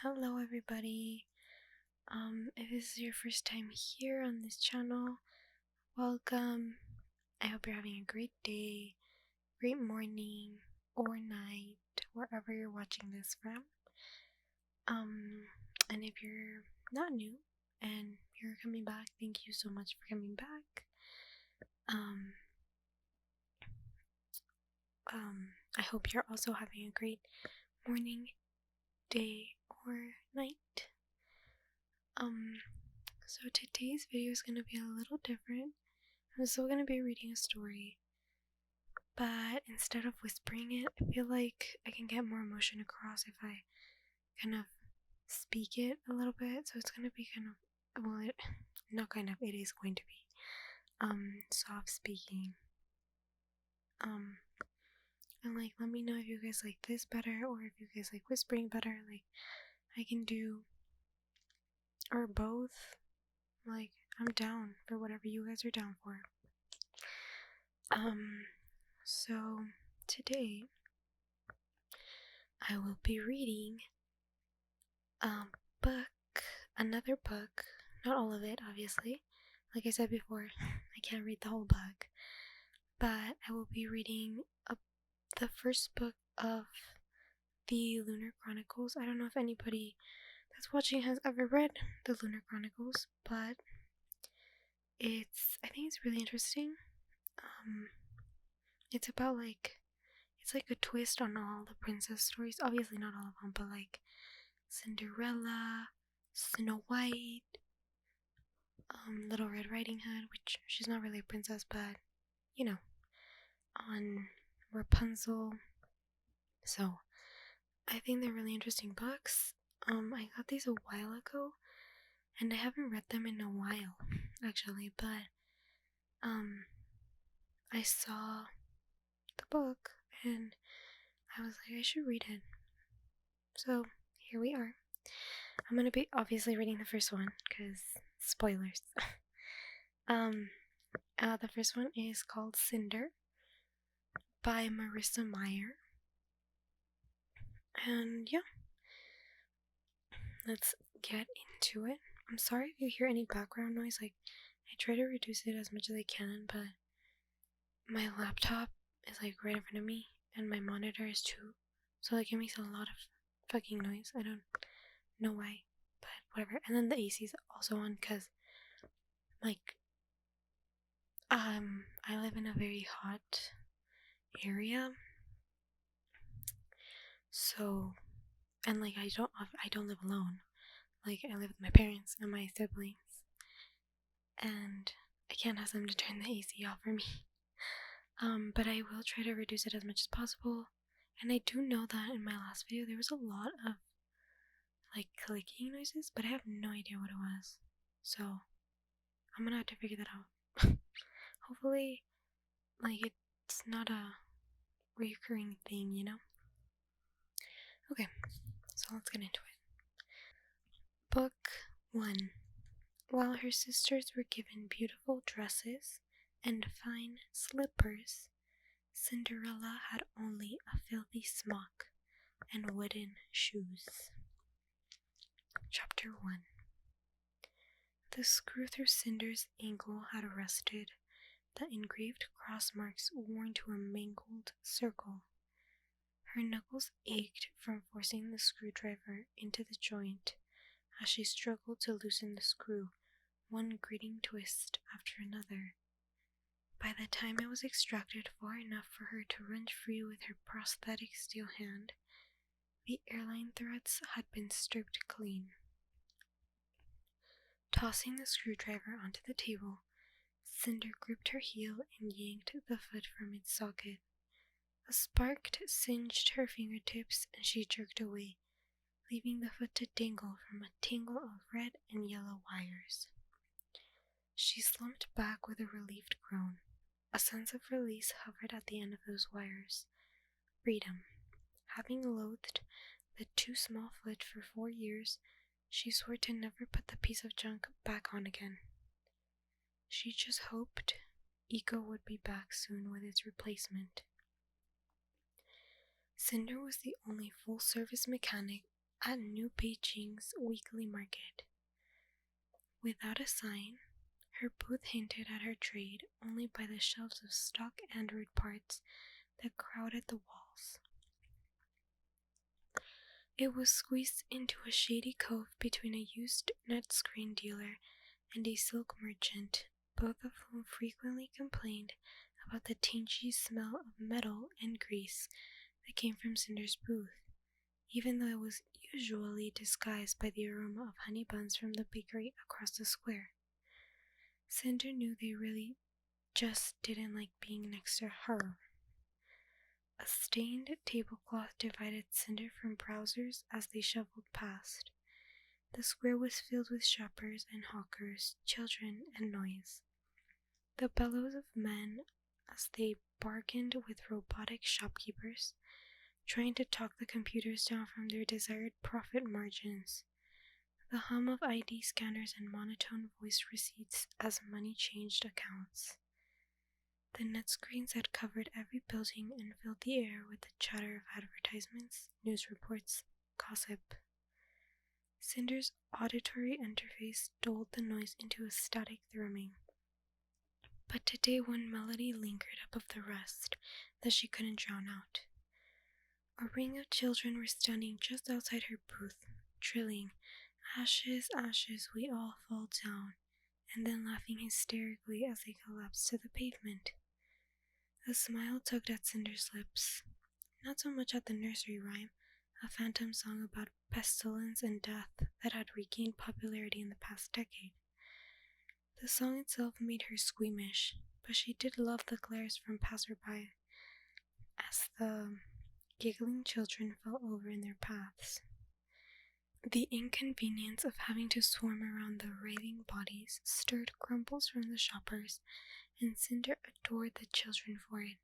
Hello everybody. If this is your first time here on this channel, welcome. I hope you're having a great day, great morning, or night, wherever you're watching this from. And if you're not new and you're coming back, thank you so much for coming back. I hope you're also having a great morning, day, or night. So today's video is gonna be a little different. I'm still gonna be reading a story, but instead of whispering it, I feel like I can get more emotion across if I kind of speak it a little bit. So it's gonna be it is going to be soft speaking. And like, let me know if you guys like this better or if you guys like whispering better. Like, I can do or both. Like, I'm down for whatever you guys are down for. So today I will be reading another book, not all of it, obviously. Like I said before, I can't read the whole book, but I will be reading the first book of the Lunar Chronicles. I don't know if anybody that's watching has ever read the Lunar Chronicles, but I think it's really interesting. It's about it's like a twist on all the princess stories. Obviously not all of them, but like Cinderella, Snow White, Little Red Riding Hood, which she's not really a princess, but you know, on Rapunzel. So I think they're really interesting books. I got these a while ago, and I haven't read them in a while, actually, but I saw the book and I was like, I should read it. So here we are. I'm gonna be obviously reading the first one because spoilers. The first one is called Cinder by Marissa Meyer. And yeah, let's get into it. I'm sorry if you hear any background noise. Like, I try to reduce it as much as I can, but my laptop is like right in front of me and my monitor is too, so like it makes a lot of fucking noise. I don't know why, but whatever. And then the AC is also on because like I live in a very hot area, so, and like I don't live alone. Like, I live with my parents and my siblings, and I can't ask them to turn the AC off for me. But I will try to reduce it as much as possible. And I do know that in my last video there was a lot of like clicking noises, but I have no idea what it was. So I'm gonna have to figure that out. Hopefully, like, it's not a recurring thing, you know? Okay, so let's get into it. Book 1. While her sisters were given beautiful dresses and fine slippers, Cinderella had only a filthy smock and wooden shoes. Chapter 1. The screw through Cinder's ankle had rusted, the engraved cross marks worn to a mangled circle. Her knuckles ached from forcing the screwdriver into the joint as she struggled to loosen the screw, one gritting twist after another. By the time it was extracted far enough for her to wrench free with her prosthetic steel hand, the airline threads had been stripped clean. Tossing the screwdriver onto the table, Cinder gripped her heel and yanked the foot from its socket. A spark singed her fingertips and she jerked away, leaving the foot to dangle from a tangle of red and yellow wires. She slumped back with a relieved groan. A sense of release hovered at the end of those wires. Freedom. Having loathed the too small foot for 4 years, she swore to never put the piece of junk back on again. She just hoped Eco would be back soon with its replacement. Cinder was the only full-service mechanic at New Beijing's weekly market. Without a sign, her booth hinted at her trade only by the shelves of stock Android parts that crowded the walls. It was squeezed into a shady cove between a used net screen dealer and a silk merchant, both of whom frequently complained about the tangy smell of metal and grease that came from Cinder's booth, even though it was usually disguised by the aroma of honey buns from the bakery across the square. Cinder knew they really just didn't like being next to her. A stained tablecloth divided Cinder from browsers as they shuffled past. The square was filled with shoppers and hawkers, children, and noise. The bellows of men as they bargained with robotic shopkeepers, trying to talk the computers down from their desired profit margins. The hum of ID scanners and monotone voice receipts as money changed accounts. The net screens had covered every building and filled the air with the chatter of advertisements, news reports, gossip. Cinder's auditory interface dulled the noise into a static thrumming. But today one melody lingered above the rest that she couldn't drown out. A ring of children were standing just outside her booth, trilling, "Ashes, ashes, we all fall down," and then laughing hysterically as they collapsed to the pavement. A smile tugged at Cinder's lips, not so much at the nursery rhyme, a phantom song about pestilence and death that had regained popularity in the past decade. The song itself made her squeamish, but she did love the glares from passerby as the giggling children fell over in their paths. The inconvenience of having to swarm around the writhing bodies stirred grumbles from the shoppers, and Cinder adored the children for it.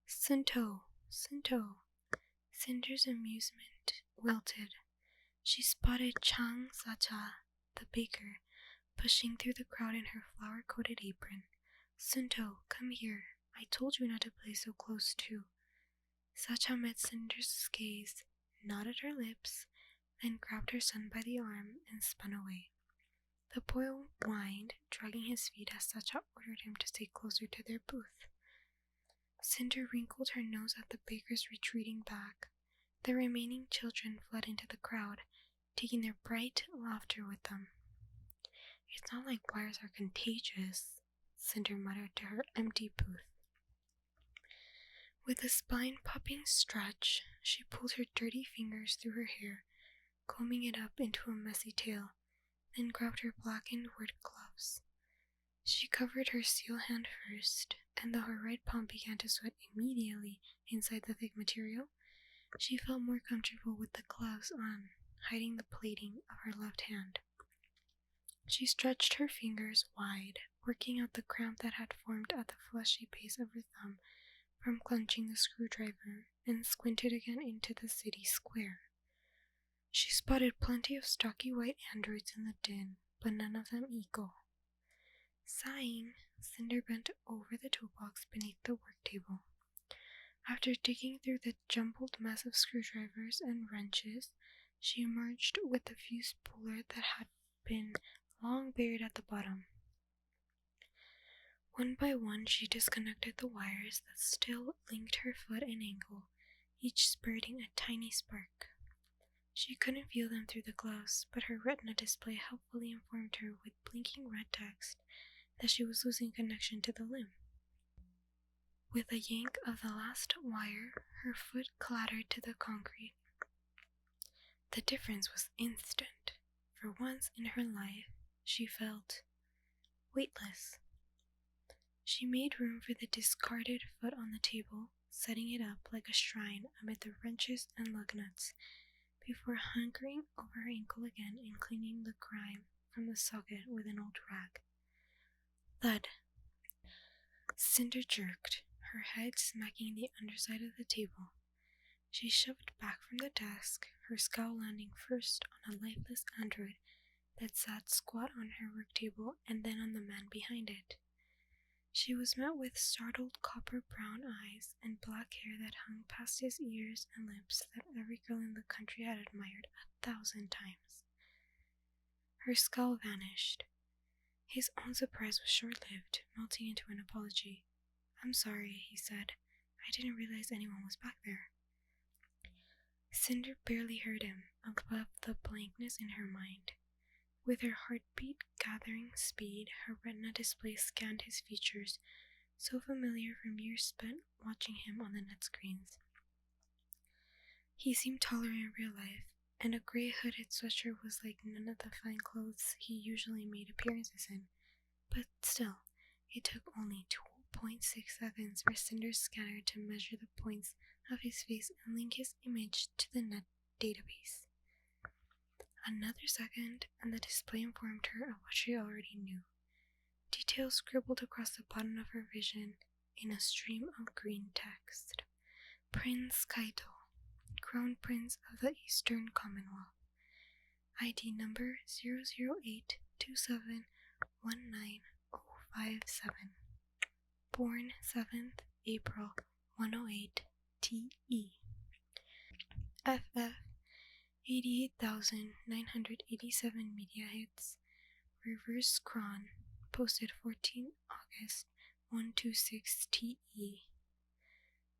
"Cinto! Cinto!" Cinder's amusement wilted. She spotted Chang Sacha, the baker, pushing through the crowd in her flower-coated apron. "Cinto, come here. I told you not to play so close to." Sacha met Cinder's gaze, nodded her lips, then grabbed her son by the arm and spun away. The boy whined, dragging his feet as Sacha ordered him to stay closer to their booth. Cinder wrinkled her nose at the baker's retreating back. The remaining children fled into the crowd, taking their bright laughter with them. "It's not like wires are contagious," Cinder muttered to her empty booth. With a spine-popping stretch, she pulled her dirty fingers through her hair, combing it up into a messy tail, then grabbed her blackened work gloves. She covered her steel hand first, and though her right palm began to sweat immediately inside the thick material, she felt more comfortable with the gloves on, hiding the plating of her left hand. She stretched her fingers wide, working out the cramp that had formed at the fleshy base of her thumb from clenching the screwdriver, and squinted again into the city square. She spotted plenty of stocky white androids in the din, but none of them eagle. Sighing, Cinder bent over the toolbox beneath the work table. After digging through the jumbled mess of screwdrivers and wrenches, she emerged with the fuse puller that had been long buried at the bottom. One by one, she disconnected the wires that still linked her foot and ankle, each spurting a tiny spark. She couldn't feel them through the gloves, but her retina display helpfully informed her with blinking red text that she was losing connection to the limb. With a yank of the last wire, her foot clattered to the concrete. The difference was instant. For once in her life, she felt weightless. She made room for the discarded foot on the table, setting it up like a shrine amid the wrenches and lug nuts, before hunkering over her ankle again and cleaning the grime from the socket with an old rag. Thud. Cinder jerked, her head smacking the underside of the table. She shoved back from the desk, her scowl landing first on a lifeless android that sat squat on her work table and then on the man behind it. She was met with startled copper-brown eyes and black hair that hung past his ears and lips that every girl in the country had admired 1,000 times. Her scowl vanished. His own surprise was short-lived, melting into an apology. "I'm sorry," he said. "I didn't realize anyone was back there." Cinder barely heard him above the blankness in her mind. With her heartbeat gathering speed, her retina display scanned his features, so familiar from years spent watching him on the net screens. He seemed taller in real life, and a gray hooded sweatshirt was like none of the fine clothes he usually made appearances in. But still, it took only 2.6 seconds for Cinder's scanner to measure the points of his face and link his image to the net database. Another second, and the display informed her of what she already knew. Details scribbled across the bottom of her vision in a stream of green text. Prince Kaito, Crown Prince of the Eastern Commonwealth. ID number 00827190057. Born 7th April 108 TE. FF 88,987 media hits. Reverse Cron. Posted 14 August 126 TE.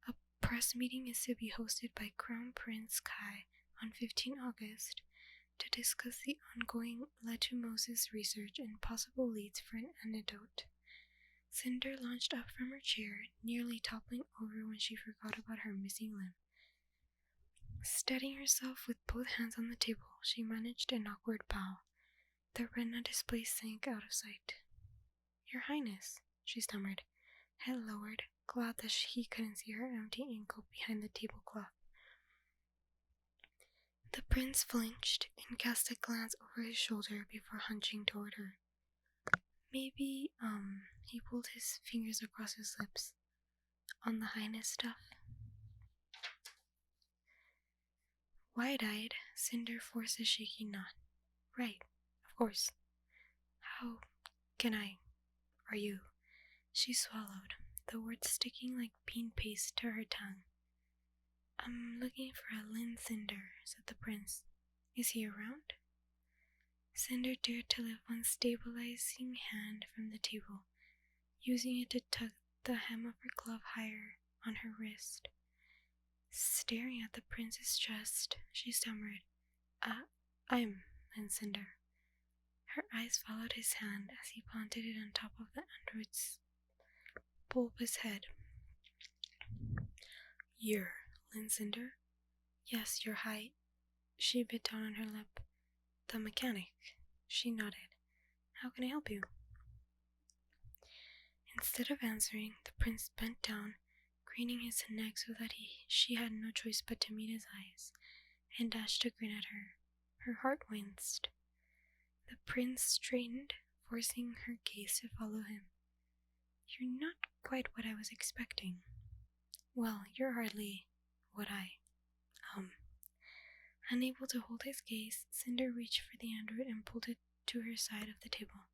A press meeting is to be hosted by Crown Prince Kai on 15 August to discuss the ongoing letumosis research and possible leads for an antidote. Cinder launched up from her chair, nearly toppling over when she forgot about her missing limb. Steadying herself with both hands on the table, she managed an awkward bow. The retina display sank out of sight. "Your Highness," she stammered, head lowered, glad that he couldn't see her empty ankle behind the tablecloth. The prince flinched and cast a glance over his shoulder before hunching toward her. Maybe, he pulled his fingers across his lips. "On the Highness stuff?" Wide-eyed, Cinder forced a shaky nod. "Right, of course. How can I? Are you?" She swallowed, the words sticking like bean paste to her tongue. "I'm looking for a Lin Cinder," said the prince. "Is he around?" Cinder dared to lift one stabilizing hand from the table, using it to tug the hem of her glove higher on her wrist. Staring at the prince's chest, she stammered, I'm Lin Cinder." Her eyes followed his hand as he planted it on top of the android's bulbous head. "You're Lin Cinder?" "Yes, your height." She bit down on her lip. "The mechanic." She nodded. "How can I help you?" Instead of answering, the prince bent down, craning his neck so that she had no choice but to meet his eyes, and dashed a grin at her. Her heart winced. The prince straightened, forcing her gaze to follow him. "You're not quite what I was expecting." "Well, you're hardly what Unable to hold his gaze, Cinder reached for the android and pulled it to her side of the table.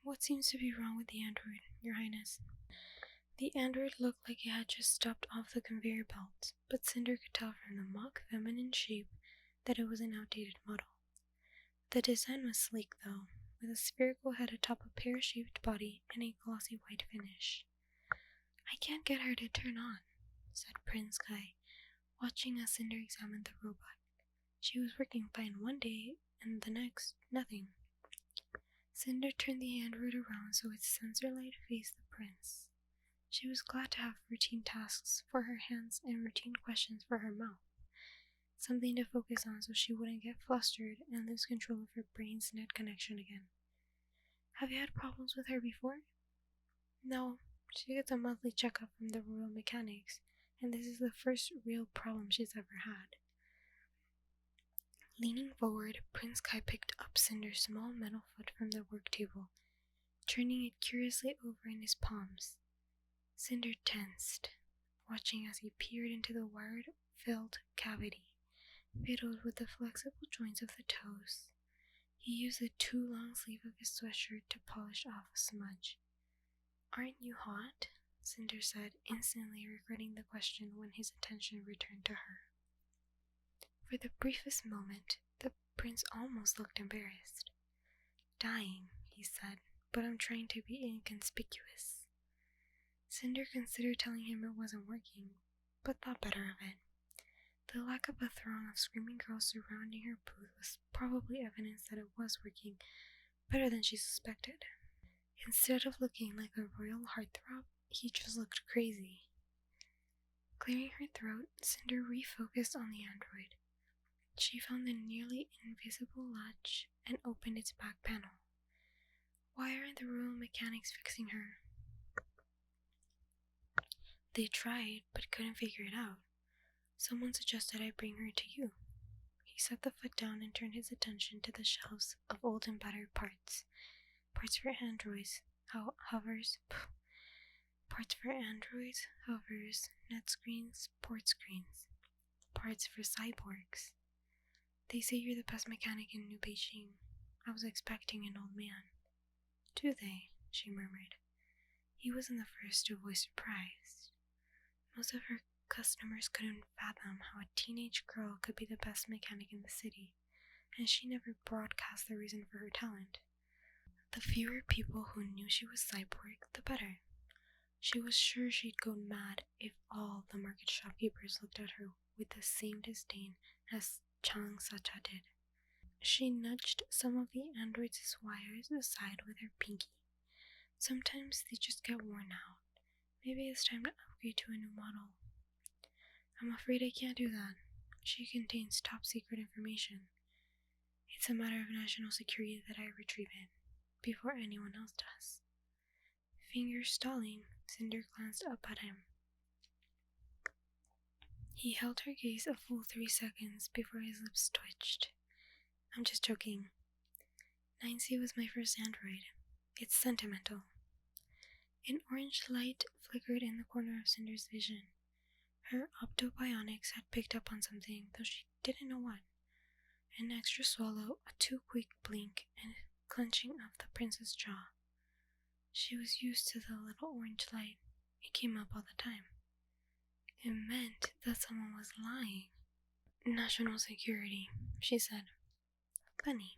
"What seems to be wrong with the android, Your Highness?" The android looked like it had just stopped off the conveyor belt, but Cinder could tell from the mock feminine shape that it was an outdated model. The design was sleek, though, with a spherical head atop a pear-shaped body and a glossy white finish. "I can't get her to turn on," said Prince Kai, watching as Cinder examined the robot. "She was working fine one day, and the next, nothing." Cinder turned the android around so its sensor light faced the prince. She was glad to have routine tasks for her hands and routine questions for her mouth. Something to focus on so she wouldn't get flustered and lose control of her brain's net connection again. "Have you had problems with her before?" "No, she gets a monthly checkup from the Royal Mechanics, and this is the first real problem she's ever had." Leaning forward, Prince Kai picked up Cinder's small metal foot from the work table, turning it curiously over in his palms. Cinder tensed, watching as he peered into the wire-filled cavity, fiddled with the flexible joints of the toes. He used the too long sleeve of his sweatshirt to polish off a smudge. Aren't you hot? Cinder said, instantly regretting the question when his attention returned to her. For the briefest moment, the prince almost looked embarrassed. Dying, he said, but I'm trying to be inconspicuous. Cinder considered telling him it wasn't working, but thought better of it. The lack of a throng of screaming girls surrounding her booth was probably evidence that it was working better than she suspected. Instead of looking like a royal heartthrob, he just looked crazy. Clearing her throat, Cinder refocused on the android. She found the nearly invisible latch and opened its back panel. Why aren't the royal mechanics fixing her? They tried, but couldn't figure it out. Someone suggested I bring her to you. He set the foot down and turned his attention to the shelves of old and battered parts. Parts for androids, hovers, net screens, port screens. Parts for cyborgs. They say you're the best mechanic in New Beijing. I was expecting an old man. Do they? She murmured. He wasn't the first to voice surprise. Most of her customers couldn't fathom how a teenage girl could be the best mechanic in the city, and she never broadcast the reason for her talent. The fewer people who knew she was cyborg, the better. She was sure she'd go mad if all the market shopkeepers looked at her with the same disdain as Chang Sacha did. She nudged some of the androids' wires aside with her pinky. Sometimes they just get worn out. Maybe it's time to upgrade to a new model. I'm afraid I can't do that. She contains top secret information. It's a matter of national security that I retrieve it, before anyone else does. Fingers stalling, Cinder glanced up at him. He held her gaze a full 3 seconds before his lips twitched. I'm just joking. 9C was my first android. It's sentimental. An orange light flickered in the corner of Cinder's vision. Her optobionics had picked up on something, though she didn't know what. An extra swallow, a too quick blink, and clenching of the prince's jaw. She was used to the little orange light. It came up all the time. It meant that someone was lying. National security, she said. Funny.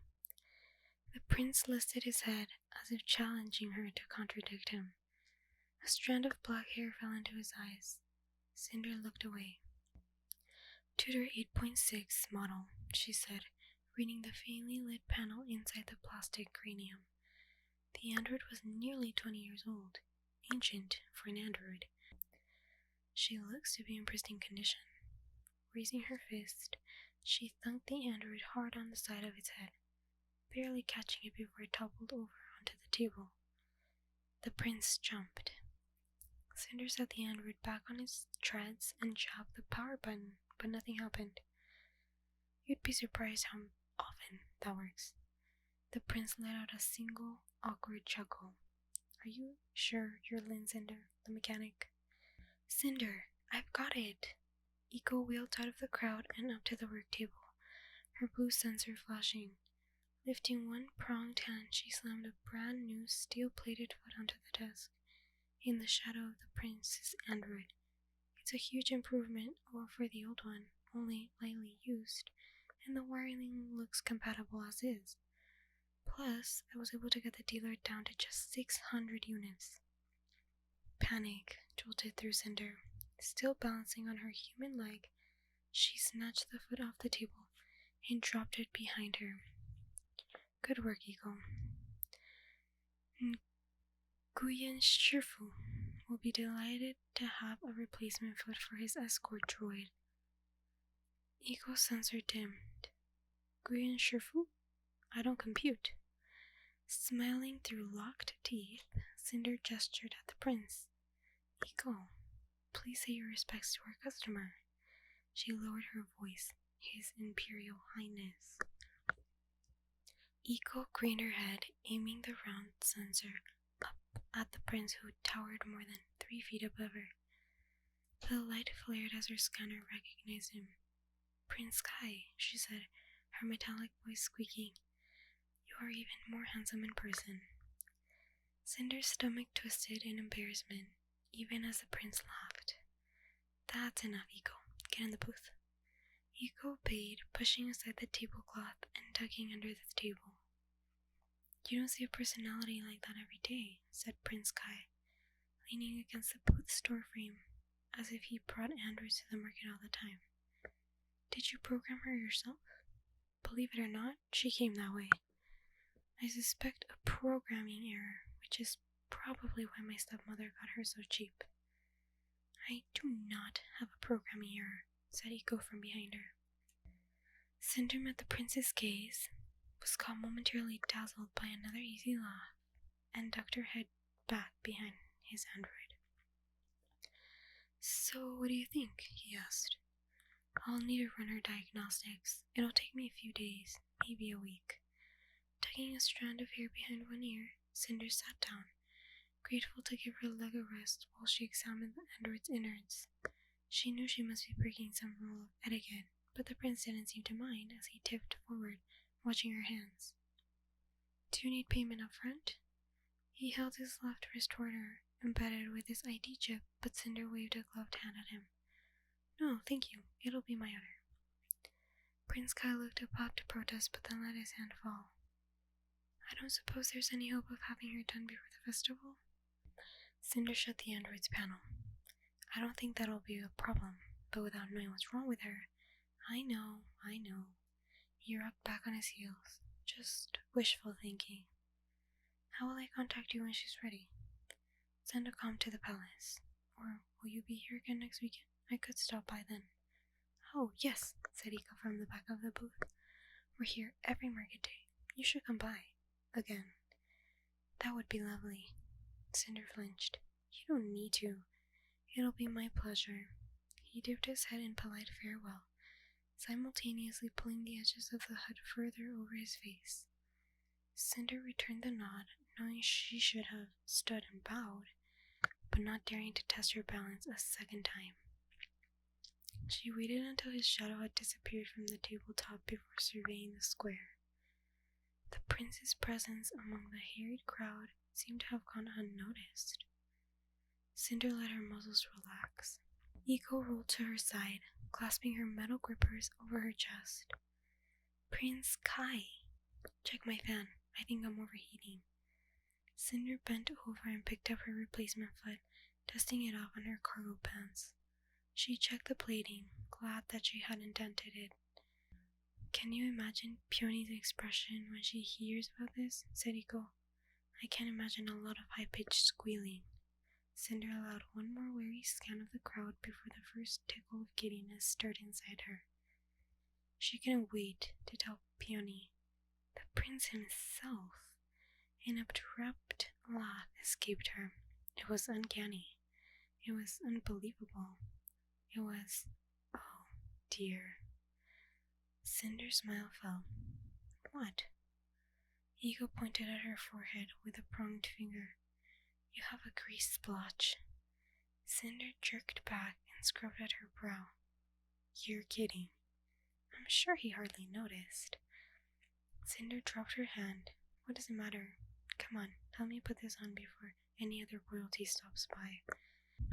The prince lifted his head as if challenging her to contradict him. A strand of black hair fell into his eyes. Cinder looked away. Tudor 8.6 model, she said, reading the faintly lit panel inside the plastic cranium. The android was nearly 20 years old, ancient for an android. She looks to be in pristine condition. Raising her fist, she thunked the android hard on the side of its head, barely catching it before it toppled over onto the table. The prince jumped. Cinder set the android back on its treads and jabbed the power button, but nothing happened. You'd be surprised how often that works. The prince let out a single, awkward chuckle. Are you sure you're Lynn Cinder, the mechanic? Cinder, I've got it! Eco wheeled out of the crowd and up to the work table, her blue sensor flashing. Lifting one pronged hand, she slammed a brand new steel-plated foot onto the desk, in the shadow of the prince's android. It's a huge improvement over the old one, only lightly used, and the wiring looks compatible as is. Plus, I was able to get the dealer down to just 600 units. Panic jolted through Cinder. Still balancing on her human leg, she snatched the foot off the table and dropped it behind her. Good work, Eagle. Nguyen Shifu will be delighted to have a replacement foot for his escort droid. Eagle's sensor dimmed. Nguyen Shifu? I don't compute. Smiling through locked teeth, Cinder gestured at the prince. Eagle, please say your respects to our customer. She lowered her voice. His Imperial Highness. Eco craned her head, aiming the round sensor up at the prince who towered more than 3 feet above her. The light flared as her scanner recognized him. Prince Kai, she said, her metallic voice squeaking. You are even more handsome in person. Cinder's stomach twisted in embarrassment, even as the prince laughed. That's enough, Iko. Get in the booth. Iko obeyed, pushing aside the tablecloth and ducking under the table. You don't see a personality like that every day, said Prince Kai, leaning against the booth's door frame, as if he brought androids to the market all the time. Did you program her yourself? Believe it or not, she came that way. I suspect a programming error, which is probably why my stepmother got her so cheap. I do not have a programming error, said Iko from behind her. Cinder met the prince's gaze, was caught momentarily dazzled by another easy laugh, and ducked her head back behind his android. So, what do you think? He asked. I'll need to run her diagnostics. It'll take me a few days, maybe a week. Tucking a strand of hair behind one ear, Cinder sat down, grateful to give her leg a rest while she examined the android's innards. She knew she must be breaking some rule of etiquette, but the prince didn't seem to mind as he tipped forward, watching her hands. Do you need payment up front? He held his left wrist toward her, embedded with his ID chip, but Cinder waved a gloved hand at him. No, thank you. It'll be my honor. Prince Kai looked about to protest, but then let his hand fall. I don't suppose there's any hope of having her done before the festival? Cinder shut the android's panel. I don't think that'll be a problem, but without knowing what's wrong with her, I know. He rocked back on his heels. Just wishful thinking. How will I contact you when she's ready? Send a comm to the palace. Or will you be here again next weekend? I could stop by then. Oh, yes, said Iko from the back of the booth. We're here every market day. You should come by. Again. That would be lovely. Cinder flinched. You don't need to. It'll be my pleasure. He dipped his head in polite farewell, simultaneously pulling the edges of the hood further over his face. Cinder returned the nod, knowing she should have stood and bowed, but not daring to test her balance a second time. She waited until his shadow had disappeared from the tabletop before surveying the square. The prince's presence among the harried crowd seemed to have gone unnoticed. Cinder let her muscles relax. Iko rolled to her side, clasping her metal grippers over her chest. Prince Kai! Check my fan. I think I'm overheating. Cinder bent over and picked up her replacement foot, dusting it off on her cargo pants. She checked the plating, glad that she hadn't dented it. Can you imagine Peony's expression when she hears about this? Said Iko. I can't imagine a lot of high-pitched squealing. Cinder allowed one more wary scan of the crowd before the first tickle of giddiness stirred inside her. She couldn't wait to tell Peony. The prince himself. An abrupt laugh escaped her. It was uncanny. It was unbelievable. It was, oh dear. Cinder's smile fell. What? Iko pointed at her forehead with a pronged finger. You have a grease splotch. Cinder jerked back and scrubbed at her brow. You're kidding. I'm sure he hardly noticed. Cinder dropped her hand. What does it matter? Come on, help me put this on before any other royalty stops by.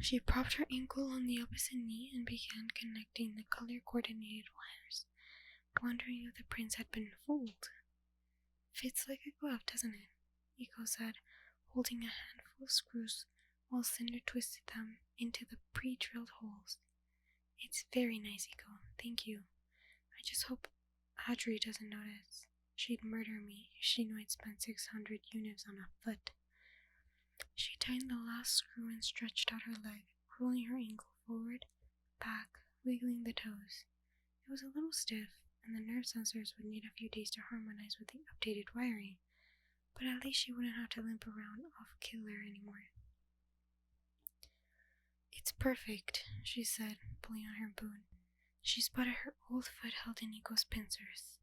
She propped her ankle on the opposite knee and began connecting the color-coordinated wires, wondering if the prince had been fooled. Fits like a glove, doesn't it? Iko said, holding a handful of screws while Cinder twisted them into the pre-drilled holes. It's very nice, Iko. Thank you. I just hope Audrey doesn't notice. She'd murder me if she knew I'd spent 600 units on a foot. She tightened the last screw and stretched out her leg, rolling her ankle forward, back, wiggling the toes. It was a little stiff, and the nerve sensors would need a few days to harmonize with the updated wiring, but at least she wouldn't have to limp around off-kilter anymore. It's perfect, she said, pulling on her boot. She spotted her old foot held in Iko's pincers.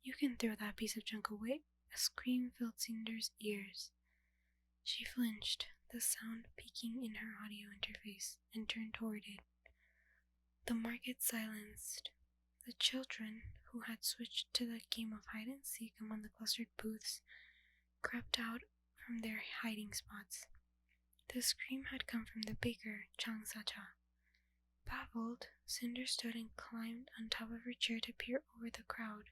You can throw that piece of junk away. A scream filled Cinder's ears. She flinched, the sound peaking in her audio interface, and turned toward it. The market silenced. The children, who had switched to the game of hide-and-seek among the clustered booths, crept out from their hiding spots. The scream had come from the baker, Chang Sacha. Baffled, Cinder stood and climbed on top of her chair to peer over the crowd.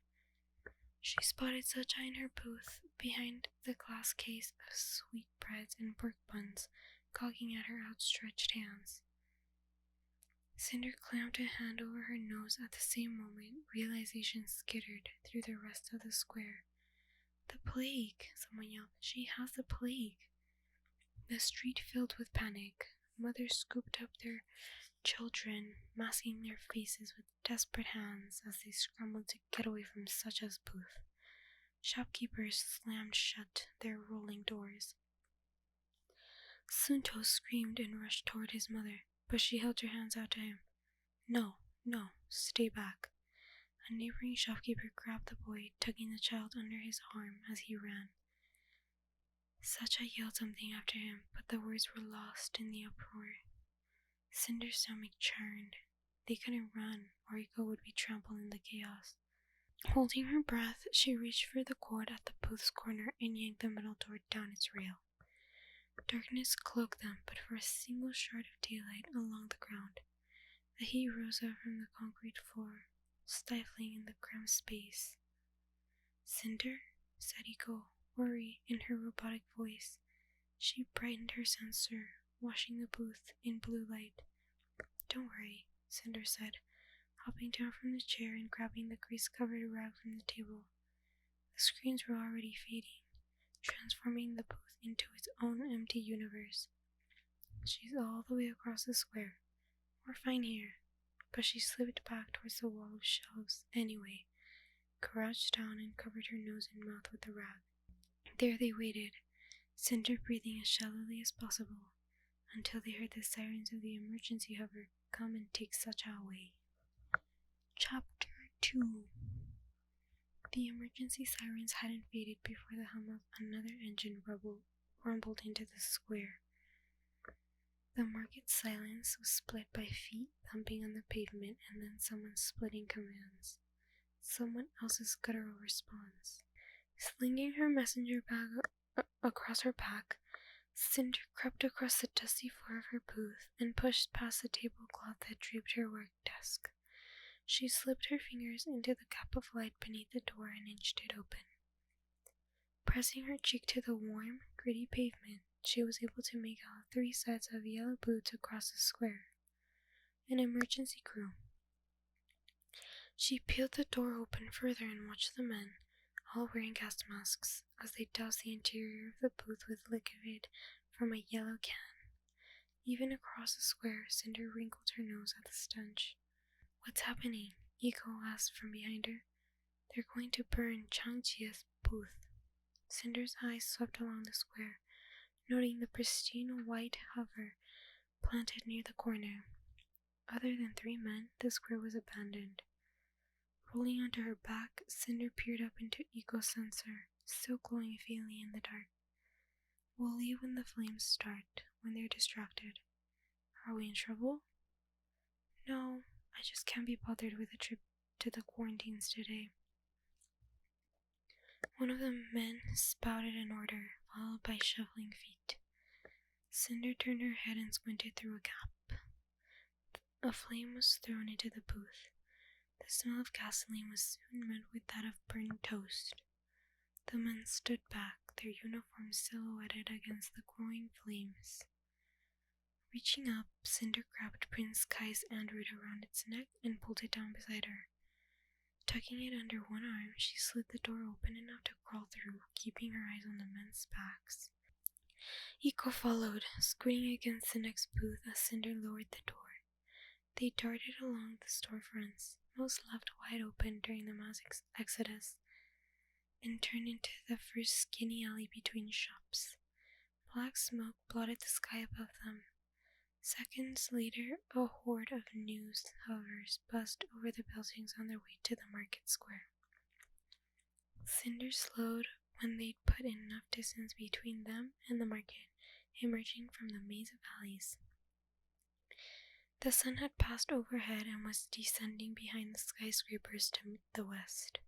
She spotted Sacha in her booth, behind the glass case of sweetbreads and pork buns, gawking at her outstretched hands. Cinder clamped a hand over her nose at the same moment. Realization skittered through the rest of the square. The plague, someone yelled. She has the plague. The street filled with panic. Mothers scooped up their children, masking their faces with desperate hands as they scrambled to get away from Sacha's booth. Shopkeepers slammed shut their rolling doors. Sunto screamed and rushed toward his mother, but she held her hands out to him. No, stay back. A neighboring shopkeeper grabbed the boy, tugging the child under his arm as he ran. Sacha yelled something after him, but the words were lost in the uproar. Cinder's stomach churned. They couldn't run, or Iko would be trampled in the chaos. Holding her breath, she reached for the cord at the booth's corner and yanked the metal door down its rail. Darkness cloaked them, but for a single shard of daylight along the ground. The heat rose up from the concrete floor, stifling in the cramped space. Cinder, said Iko, worry in her robotic voice. She brightened her sensor, washing the booth in blue light. Don't worry, Cinder said, hopping down from the chair and grabbing the grease-covered rag from the table. The screens were already fading, transforming the booth into its own empty universe. She's all the way across the square. We're fine here. But she slipped back towards the wall of shelves anyway, crouched down and covered her nose and mouth with the rag. There they waited, Cinder breathing as shallowly as possible, until they heard the sirens of the emergency hover come and take Sacha away. Chapter 2. The emergency sirens hadn't faded before the hum of another engine rumbled into the square. The market's silence was split by feet thumping on the pavement and then someone splitting commands. Someone else's guttural response. Slinging her messenger bag across her back, Cinder crept across the dusty floor of her booth and pushed past the tablecloth that draped her work desk. She slipped her fingers into the gap of light beneath the door and inched it open. Pressing her cheek to the warm, gritty pavement, she was able to make out 3 sets of yellow boots across the square. An emergency crew. She peeled the door open further and watched the men, all wearing gas masks, as they doused the interior of the booth with liquid from a yellow can. Even across the square, Cinder wrinkled her nose at the stench. What's happening? Iko asked from behind her. They're going to burn Changjia's booth. Cinder's eyes swept along the square, noting the pristine white hover planted near the corner. Other than 3 men, the square was abandoned. Rolling onto her back, Cinder peered up into Iko's sensor, still glowing faintly in the dark. We'll leave when the flames start, when they're distracted. Are we in trouble? No, I just can't be bothered with a trip to the quarantines today. One of the men spouted an order, followed by shuffling feet. Cinder turned her head and squinted through a gap. A flame was thrown into the booth. The smell of gasoline was soon met with that of burned toast. The men stood back, their uniforms silhouetted against the growing flames. Reaching up, Cinder grabbed Prince Kai's android around its neck and pulled it down beside her. Tucking it under one arm, she slid the door open enough to crawl through, keeping her eyes on the men's backs. Iko followed, squinting against the next booth as Cinder lowered the door. They darted along the storefronts, most left wide open during the mass exodus, and turned into the first skinny alley between shops. Black smoke blotted the sky above them. Seconds later, a horde of news hovers buzzed over the buildings on their way to the market square. Cinder slowed when they'd put enough distance between them and the market, emerging from the maze of alleys. The sun had passed overhead and was descending behind the skyscrapers to the west.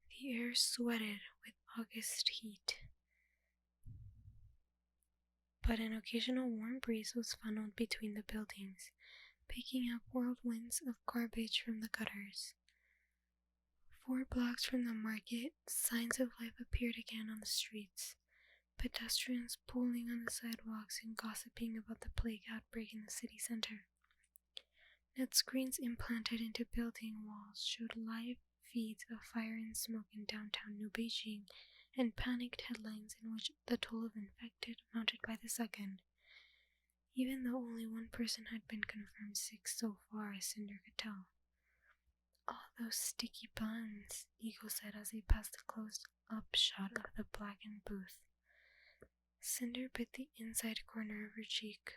The air sweated with August heat. but an occasional warm breeze was funneled between the buildings, picking up whirlwinds of garbage from the gutters. 4 blocks from the market, signs of life appeared again on the streets, pedestrians pooling on the sidewalks and gossiping about the plague outbreak in the city center. Net screens implanted into building walls showed live feeds of fire and smoke in downtown New Beijing and panicked headlines in which the toll of infected mounted by the second. Even though only one person had been confirmed sick so far as Cinder could tell. "All those sticky buns," Eagle said as they passed a close-up shot of the blackened booth. Cinder bit the inside corner of her cheek.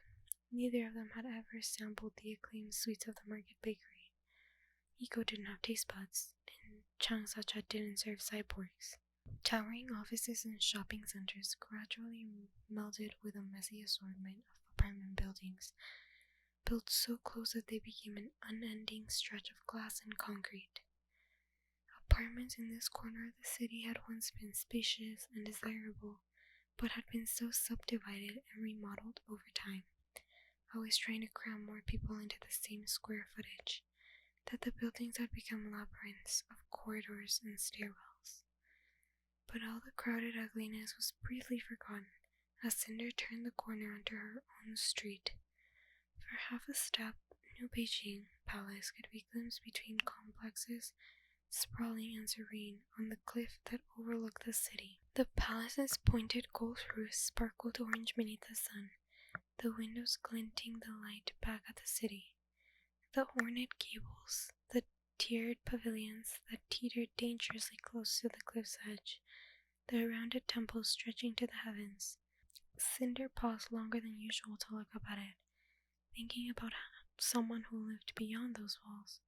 Neither of them had ever sampled the acclaimed sweets of the market bakery. Eco didn't have taste buds, and Changsacha didn't serve cyborgs. Towering offices and shopping centers gradually melded with a messy assortment of apartment buildings, built so close that they became an unending stretch of glass and concrete. Apartments in this corner of the city had once been spacious and desirable, but had been so subdivided and remodeled over time, always trying to cram more people into the same square footage, that the buildings had become labyrinths of corridors and stairwells. But all the crowded ugliness was briefly forgotten as Cinder turned the corner onto her own street. For half a step, New Beijing Palace could be glimpsed between complexes, sprawling and serene, on the cliff that overlooked the city. The palace's pointed gold roofs sparkled orange beneath the sun, the windows glinting the light back at the city. The ornate gables, the tiered pavilions that teetered dangerously close to the cliff's edge, the rounded temples stretching to the heavens. Cinder paused longer than usual to look up at it, thinking about someone who lived beyond those walls,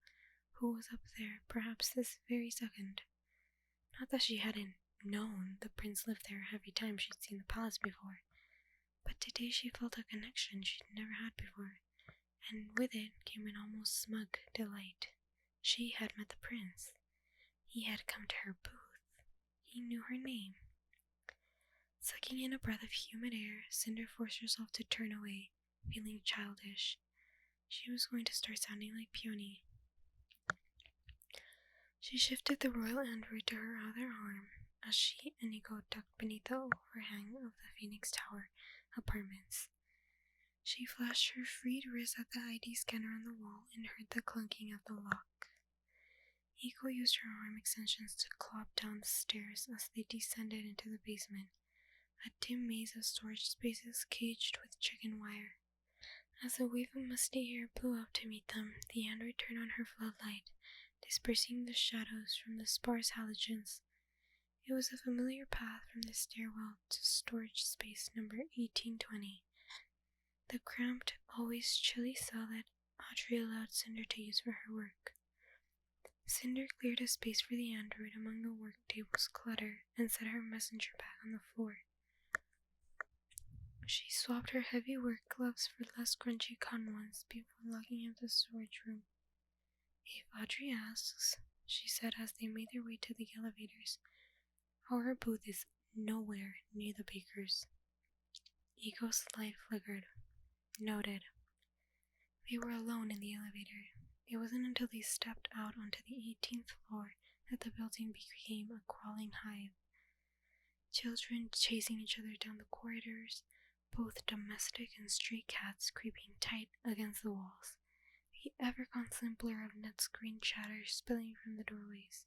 who was up there, perhaps this very second. Not that she hadn't known the prince lived there every time she'd seen the palace before, but today she felt a connection she'd never had before, and with it came an almost smug delight. She had met the prince. He had come to her booth. He knew her name. Sucking in a breath of humid air, Cinder forced herself to turn away, feeling childish. She was going to start sounding like Peony. She shifted the royal android to her other arm as she and Nico ducked beneath the overhang of the Phoenix Tower apartments. She flashed her freed wrist at the ID scanner on the wall and heard the clunking of the lock. Eiko used her arm extensions to clop down the stairs as they descended into the basement, a dim maze of storage spaces caged with chicken wire. As a wave of musty air blew up to meet them, the android turned on her floodlight, dispersing the shadows from the sparse halogens. It was a familiar path from the stairwell to storage space number 1820, the cramped, always chilly cell that Audrey allowed Cinder to use for her work. Cinder cleared a space for the android among the work table's clutter and set her messenger bag on the floor. She swapped her heavy work gloves for less crunchy cotton ones before locking up the storage room. "If Audrey asks," she said as they made their way to the elevators, "our booth is nowhere near the baker's." Ego's light flickered. Noted. They were alone in the elevator. It wasn't until they stepped out onto the 18th floor that the building became a crawling hive. Children chasing each other down the corridors, both domestic and stray cats creeping tight against the walls, the ever-constant blur of net screen chatter spilling from the doorways.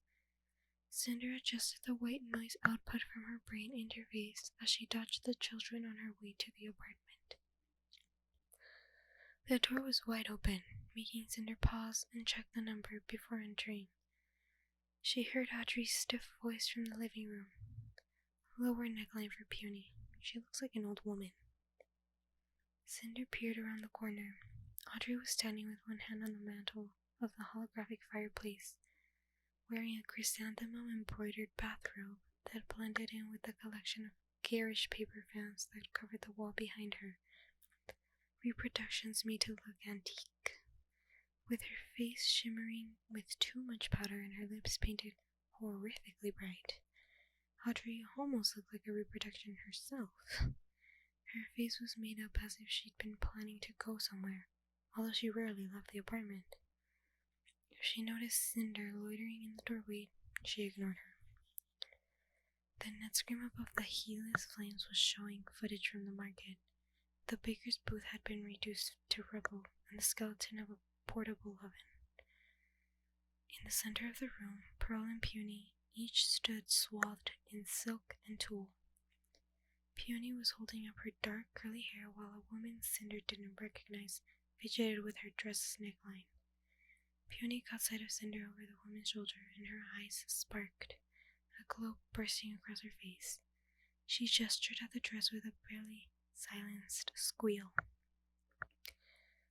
Cinder adjusted the white noise output from her brain interface as she dodged the children on her way to the apartment. The door was wide open, making Cinder pause and check the number before entering. She heard Audrey's stiff voice from the living room. "Lower neckline for Puny. She looks like an old woman." Cinder peered around the corner. Audrey was standing with one hand on the mantel of the holographic fireplace, wearing a chrysanthemum-embroidered bathrobe that blended in with the collection of garish paper fans that covered the wall behind her. Reproductions made to look antique. With her face shimmering with too much powder and her lips painted horrifically bright, Audrey almost looked like a reproduction herself. Her face was made up as if she'd been planning to go somewhere, although she rarely left the apartment. If she noticed Cinder loitering in the doorway, she ignored her. The net screen above the heatless flames was showing footage from the market. The baker's booth had been reduced to rubble, and the skeleton of a portable oven. In the center of the room, Pearl and Puny each stood swathed in silk and tulle. Puny was holding up her dark curly hair while a woman Cinder didn't recognize fidgeted with her dress's neckline. Puny caught sight of Cinder over the woman's shoulder, and her eyes sparked, a glow bursting across her face. She gestured at the dress with a barely silenced squeal.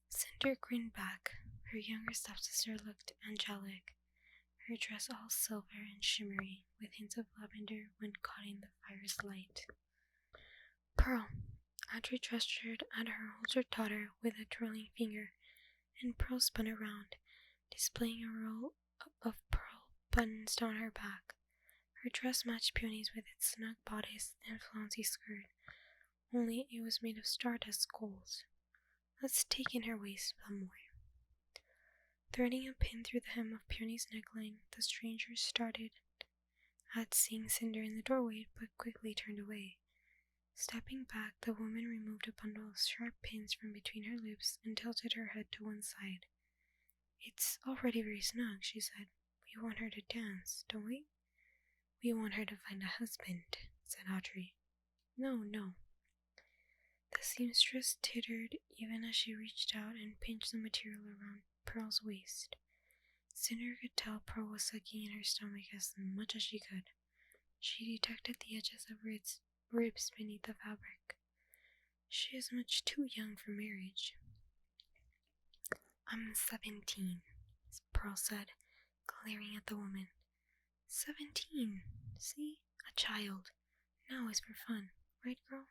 Cinder grinned back. Her younger stepsister looked angelic, her dress all silver and shimmery, with hints of lavender when caught in the fire's light. Pearl! Audrey gestured at her older daughter with a twirling finger, and Pearl spun around, displaying a row of pearl buttons down her back. Her dress matched Puny's with its snug bodice and flouncy skirt, only it was made of stardust gold. Let's take in her waist some more. Threading a pin through the hem of Puny's neckline, the stranger started at seeing Cinder in the doorway, but quickly turned away. Stepping back, the woman removed a bundle of sharp pins from between her lips and tilted her head to one side. It's already very snug, she said. We want her to dance, don't we? We want her to find a husband, said Audrey. No. The seamstress tittered even as she reached out and pinched the material around Pearl's waist. Cinder could tell Pearl was sucking in her stomach as much as she could. She detected the edges of ribs beneath the fabric. She is much too young for marriage. I'm 17, Pearl said, glaring at the woman. 17. See? A child. Now is for fun, right, girl?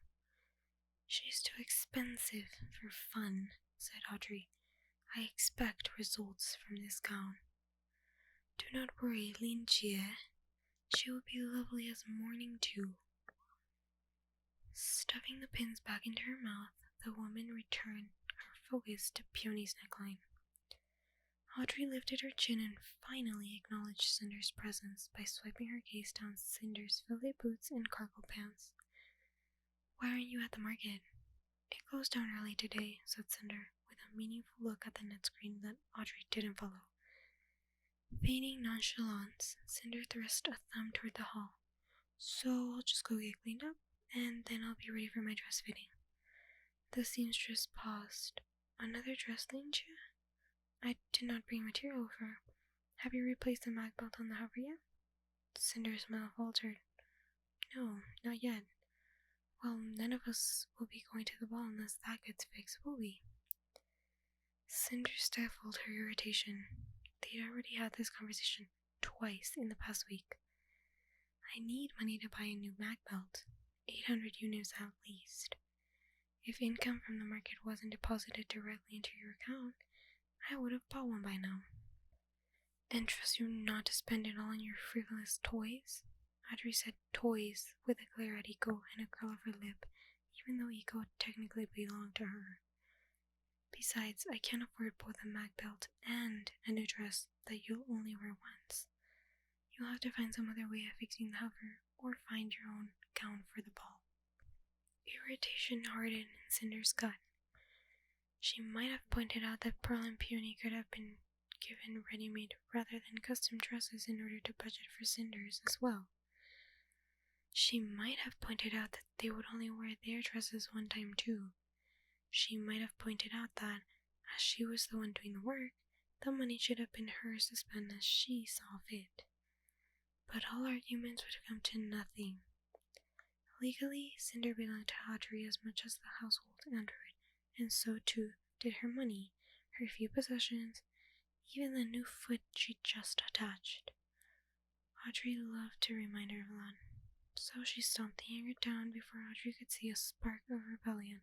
She's too expensive for fun, said Audrey. I expect results from this gown. Do not worry, Lin Jie. She will be lovely as morning dew. Stuffing the pins back into her mouth, the woman returned her focus to Puny's neckline. Audrey lifted her chin and finally acknowledged Cinder's presence by swiping her gaze down Cinder's fillet boots and cargo pants. Why aren't you at the market? It closed down early today, said Cinder, with a meaningful look at the net screen that Audrey didn't follow. Feigning nonchalance, Cinder thrust a thumb toward the hall. So I'll just go get cleaned up, and then I'll be ready for my dress fitting. The seamstress paused. Another dress, Linja? I did not bring material for. Have you replaced the mag belt on the hover yet? Cinder's mouth faltered. No, not yet. Well, none of us will be going to the ball unless that gets fixed, will we? Cinder stifled her irritation. They'd already had this conversation twice in the past week. I need money to buy a new mag belt, 800 units at least. If income from the market wasn't deposited directly into your account, I would have bought one by now. And trust you not to spend it all on your frivolous toys? Audrey said toys with a glare at Eco and a curl of her lip, even though Eco technically belonged to her. Besides, I can't afford both a mag belt and a new dress that you'll only wear once. You'll have to find some other way of fixing the hover, or find your own gown for the ball. Irritation hardened in Cinder's gut. She might have pointed out that Pearl and Puny could have been given ready-made rather than custom dresses in order to budget for Cinder's as well. She might have pointed out that they would only wear their dresses one time too. She might have pointed out that, as she was the one doing the work, the money should have been hers to spend as she saw fit. But all arguments would come to nothing. Legally, Cinder belonged to Audrey as much as the household android, and so too did her money, her few possessions, even the new foot she just attached. Audrey loved to remind her of that, so she stomped the anger down before Audrey could see a spark of rebellion.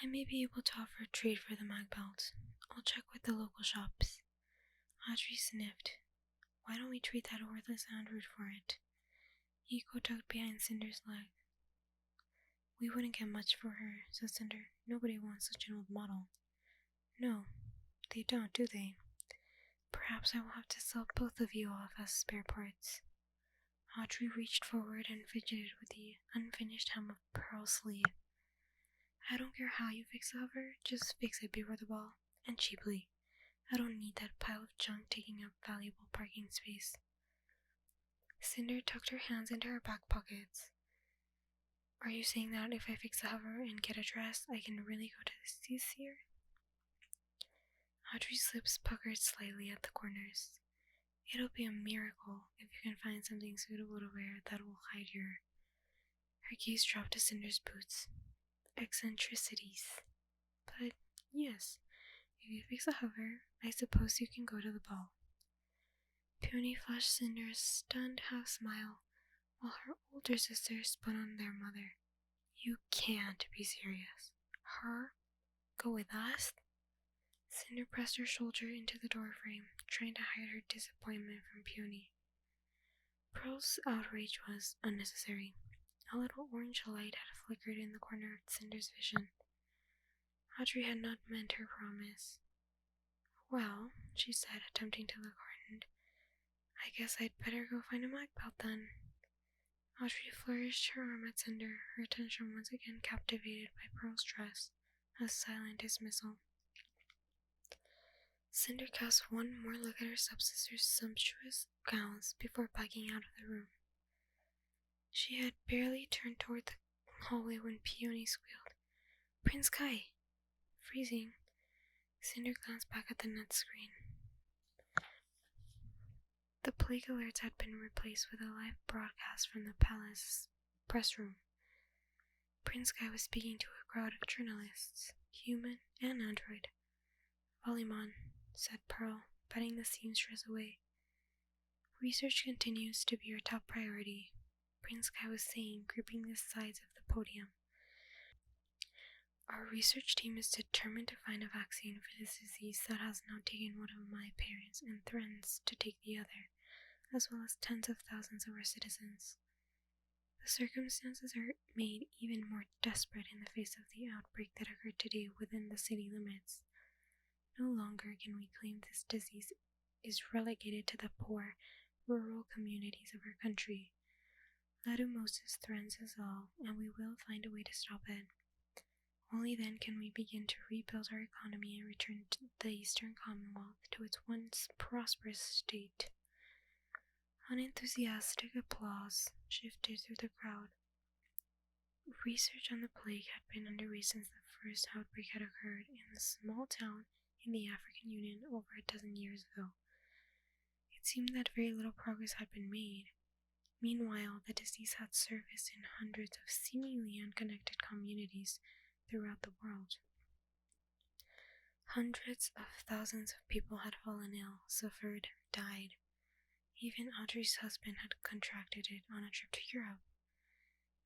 I may be able to offer a trade for the mag belt. I'll check with the local shops. Audrey sniffed. Why don't we trade that worthless android for it? Eco tugged behind Cinder's leg. We wouldn't get much for her, said Cinder. Nobody wants such an old model. No, they don't, do they? Perhaps I will have to sell both of you off as spare parts. Audrey reached forward and fidgeted with the unfinished hem of Pearl's sleeve. I don't care how you fix the hover, just fix it before the ball, and cheaply. I don't need that pile of junk taking up valuable parking space. Cinder tucked her hands into her back pockets. Are you saying that if I fix the hover and get a dress, I can really go to the seas here? Audrey's lips puckered slightly at the corners. It'll be a miracle if you can find something suitable to wear that will hide your... Her gaze dropped to Cinder's boots. Eccentricities. But, yes, if you fix a hover, I suppose you can go to the ball. Peony flashed Cinder a stunned half-smile, while her older sisters spun on their mother. You can't be serious. Her? Go with us? Cinder pressed her shoulder into the doorframe, trying to hide her disappointment from Peony. Pearl's outrage was unnecessary. A little orange light had flickered in the corner of Cinder's vision. Audrey had not meant her promise. Well, she said, attempting to look hardened, I guess I'd better go find a mag belt then. Audrey flourished her arm at Cinder, her attention once again captivated by Pearl's dress, a silent dismissal. Cinder cast one more look at her stepsister's sumptuous gowns before backing out of the room. She had barely turned toward the hallway when Peony squealed, Prince Kai! Freezing, Cinder glanced back at the net screen. The plague alerts had been replaced with a live broadcast from the palace press room. Prince Kai was speaking to a crowd of journalists, human and android. Valimon, said Pearl, patting the seamstress away. Research continues to be our top priority, Prince Kai was saying, gripping the sides of the podium. Our research team is determined to find a vaccine for this disease that has now taken one of my parents and threatens to take the other, as well as tens of thousands of our citizens. The circumstances are made even more desperate in the face of the outbreak that occurred today within the city limits. No longer can we claim this disease is relegated to the poor, rural communities of our country. Ladumosis threatens us all, and we will find a way to stop it. Only then can we begin to rebuild our economy and return the Eastern Commonwealth to its once prosperous state. Unenthusiastic applause shifted through the crowd. Research on the plague had been underway since the first outbreak had occurred in a small town in the African Union over a dozen years ago. It seemed that very little progress had been made. Meanwhile, the disease had surfaced in hundreds of seemingly unconnected communities throughout the world. Hundreds of thousands of people had fallen ill, suffered, died. Even Audrey's husband had contracted it on a trip to Europe.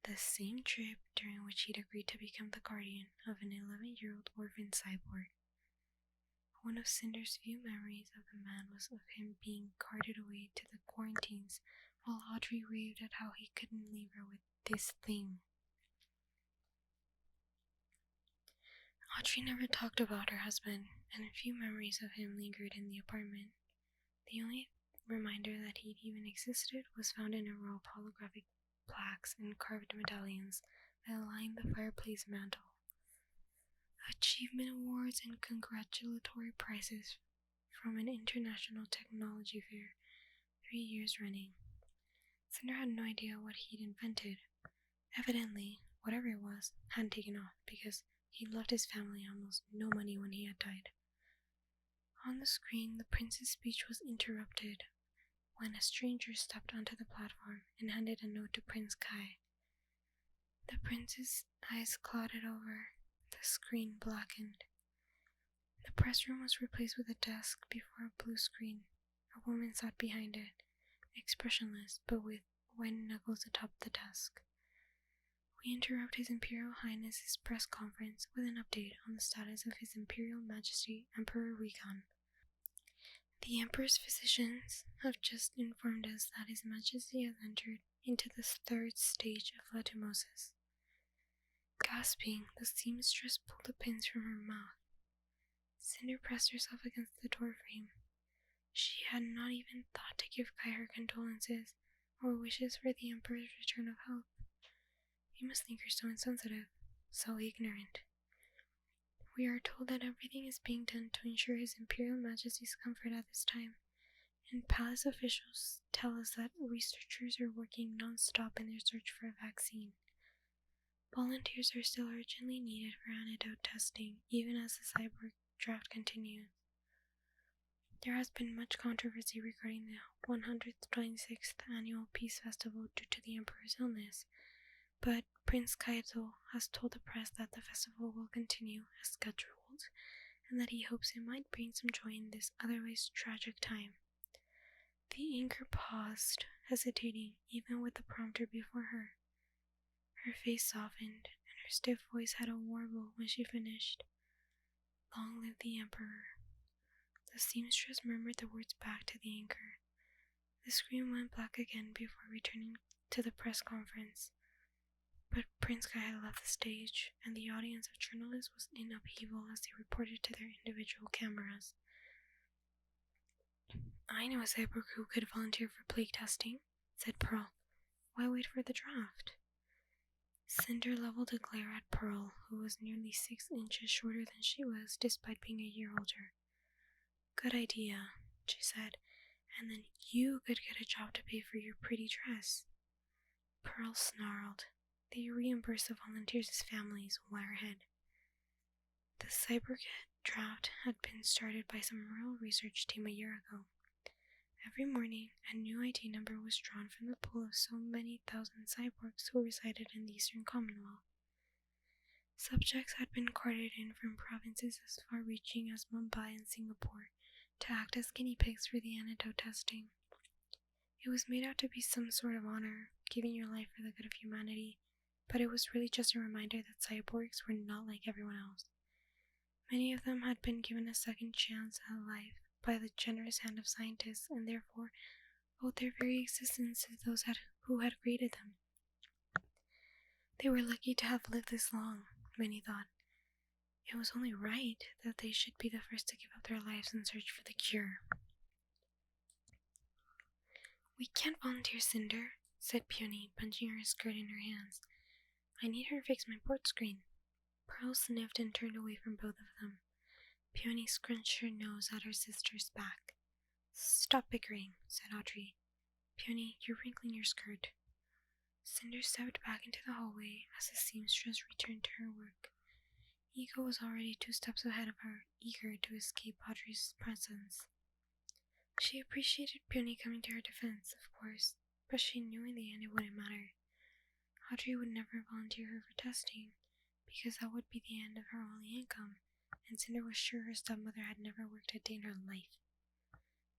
The same trip during which he'd agreed to become the guardian of an 11-year-old orphan cyborg. One of Cinder's few memories of the man was of him being carted away to the quarantines while Audrey raved at how he couldn't leave her with this thing. Audrey never talked about her husband, and few memories of him lingered in the apartment. The only reminder that he'd even existed was found in a row of holographic plaques and carved medallions that lined the fireplace mantel. Achievement awards and congratulatory prizes from an international technology fair 3 years running. Cinder had no idea what he'd invented. Evidently, whatever it was hadn't taken off because he'd left his family almost no money when he had died. On the screen, the prince's speech was interrupted when a stranger stepped onto the platform and handed a note to Prince Kai. The prince's eyes clouded over. The screen blackened. The press room was replaced with a desk before a blue screen. A woman sat behind it, expressionless but with white knuckles atop the desk. We interrupt His Imperial Highness's press conference with an update on the status of His Imperial Majesty Emperor Recon. The Emperor's physicians have just informed us that His Majesty has entered into the 3rd stage of latymosis. Gasping, the seamstress pulled the pins from her mouth. Cinder pressed herself against the door frame. She had not even thought to give Kai her condolences or wishes for the Emperor's return of health. You must think her so insensitive, so ignorant. We are told that everything is being done to ensure His Imperial Majesty's comfort at this time, and palace officials tell us that researchers are working non-stop in their search for a vaccine. Volunteers are still urgently needed for antidote testing, even as the cyborg draft continues. There has been much controversy regarding the 126th Annual Peace Festival due to the Emperor's illness, but Prince Kaito has told the press that the festival will continue as scheduled, and that he hopes it might bring some joy in this otherwise tragic time. The anchor paused, hesitating, even with the prompter before her. Her face softened, and her stiff voice had a warble when she finished. Long live the Emperor. The seamstress murmured the words back to the anchor. The screen went black again before returning to the press conference. But Prince Kai had left the stage, and the audience of journalists was in upheaval as they reported to their individual cameras. I know a cyborg who could volunteer for plague testing, said Pearl. Why wait for the draft? Cinder leveled a glare at Pearl, who was nearly 6 inches shorter than she was, despite being a year older. Good idea, she said, and then you could get a job to pay for your pretty dress. Pearl snarled. They reimbursed the volunteers' families, Wirehead. The cyborg draft had been started by some royal research team a year ago. Every morning, a new ID number was drawn from the pool of so many thousand cyborgs who resided in the Eastern Commonwealth. Subjects had been carted in from provinces as far-reaching as Mumbai and Singapore to act as guinea pigs for the antidote testing. It was made out to be some sort of honor, giving your life for the good of humanity, but it was really just a reminder that cyborgs were not like everyone else. Many of them had been given a second chance at life by the generous hand of scientists, and therefore owed their very existence to those who had created them. They were lucky to have lived this long, many thought. It was only right that they should be the first to give up their lives in search for the cure. We can't volunteer, Cinder, said Peony, punching her skirt in her hands. I need her to fix my port screen. Pearl sniffed and turned away from both of them. Peony scrunched her nose at her sister's back. Stop bickering, said Audrey. Peony, you're wrinkling your skirt. Cinder stepped back into the hallway as the seamstress returned to her work. Ego was already 2 steps ahead of her, eager to escape Audrey's presence. She appreciated Peony coming to her defense, of course, but she knew in the end it wouldn't matter. Audrey would never volunteer her for testing, because that would be the end of her only income, and Cinder was sure her stepmother had never worked a day in her life.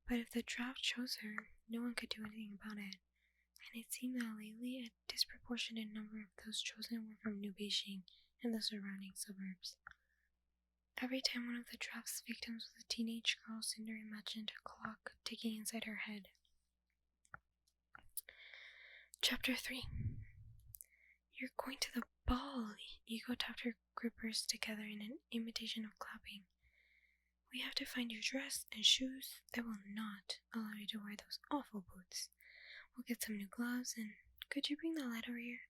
But if the draft chose her, no one could do anything about it, and it seemed that lately a disproportionate number of those chosen were from New Beijing and the surrounding suburbs. Every time one of the draft's victims was a teenage girl, Cinder imagined a clock ticking inside her head. Chapter 3. You're going to the ball. Ego tapped her grippers together in an imitation of clapping. We have to find your dress and shoes. I will not allow you to wear those awful boots. We'll get some new gloves, and could you bring that light over here?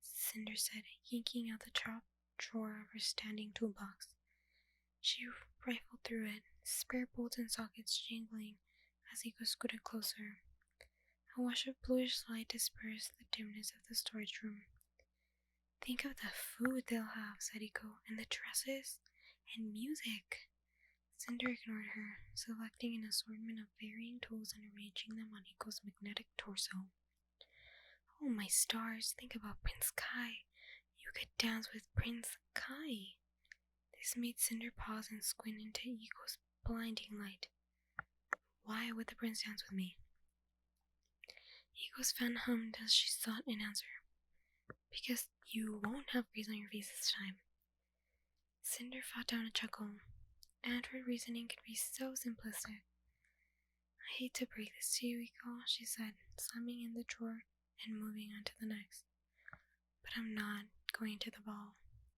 Cinder said, yanking out the top drawer of her standing toolbox. She rifled through it, spare bolts and sockets jingling as Ego scooted closer. A wash of bluish light dispersed the dimness of the storage room. Think of the food they'll have, said Iko, and the dresses, and music. Cinder ignored her, selecting an assortment of varying tools and arranging them on Iko's magnetic torso. Oh my stars, think about Prince Kai. You could dance with Prince Kai. This made Cinder pause and squint into Iko's blinding light. Why would the prince dance with me? Iko's fan hummed as she sought an answer. Because you won't have grease on your face this time. Cinder fought down a chuckle. Android reasoning could be so simplistic. I hate to break this to you, Iko, she said, slamming in the drawer and moving on to the next. But I'm not going to the ball.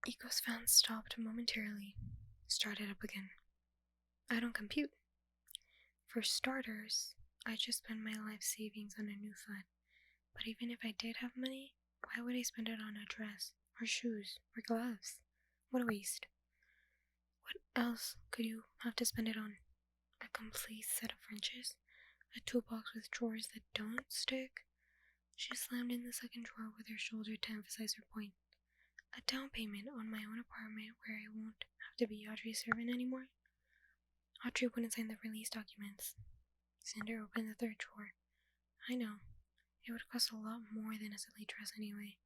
Eco's fan stopped momentarily, started up again. I don't compute. For starters, I just spent my life savings on a new foot. But even if I did have money, why would I spend it on a dress, or shoes, or gloves? What a waste. What else could you have to spend it on? A complete set of wrenches? A toolbox with drawers that don't stick? She slammed in the second drawer with her shoulder to emphasize her point. A down payment on my own apartment where I won't have to be Audrey's servant anymore? Audrey wouldn't sign the release documents. Cinder opened the third drawer. I know. It would cost a lot more than a silly dress anyway.